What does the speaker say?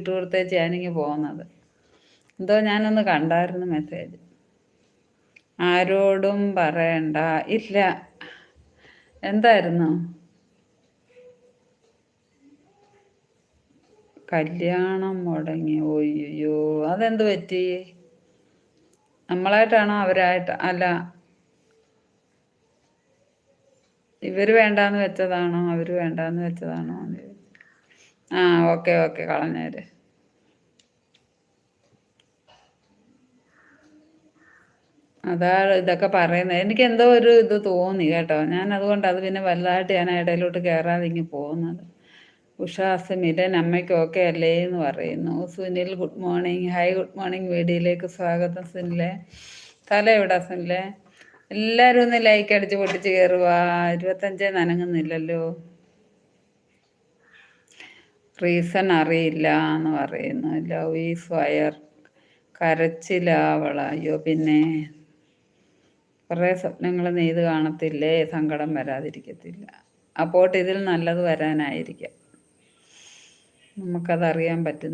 ഇട്ട് കൊടുത്തേച്ച് ഞാനിങ്ങ് പോകുന്നത്. എന്തോ ഞാനൊന്ന് കണ്ടായിരുന്നു മെസ്സേജ്. ആരോടും പറയണ്ട. ഇല്ല. എന്തായിരുന്നു? കല്യാണം മുടങ്ങി. ഒയ്യോ, അതെന്ത് പറ്റി? നമ്മളായിട്ടാണോ അവരായിട്ട്? അല്ല, ഇവർ വേണ്ടാന്ന് വെച്ചതാണോ അവർ വേണ്ടാന്ന് വെച്ചതാണോ? ആ, ഓക്കെ ഓക്കെ, കളഞ്ഞേര്. അതാ ഇതൊക്കെ പറയുന്നത്. എനിക്ക് എന്തോ ഒരു ഇത് തോന്നി കേട്ടോ. ഞാൻ അതുകൊണ്ട് അത് പിന്നെ വലുതായിട്ട് ഞാൻ ഇടയിലോട്ട് കയറാതെ ഇങ്ങ് പോകുന്നത്. ഉഷാസ് മിലൻ അമ്മയ്ക്ക് ഓക്കെ അല്ലേ എന്ന് പറയുന്നു. Sunil good morning. Hi, good morning. വീഡിയോയിലേക്ക് സ്വാഗതം സുനിലെ. തല എവിടാ സുനിലെ? എല്ലാവരും ഒന്ന് ലൈക്ക് അടിച്ച് പൊട്ടിച്ച് കയറുക. 25 നനങ്ങുന്നില്ലല്ലോ. റീസൺ അറിയില്ല എന്ന് പറയുന്നു. Love is fire. കരച്ചിലാവള. അയ്യോ, പിന്നെ കുറേ സ്വപ്നങ്ങൾ നെയ്ത് കാണത്തില്ലേ, സങ്കടം വരാതിരിക്കത്തില്ല. അപ്പോൾ ഇതിൽ നല്ലത് വരാനായിരിക്കാം. നമുക്കതറിയാൻ പറ്റും.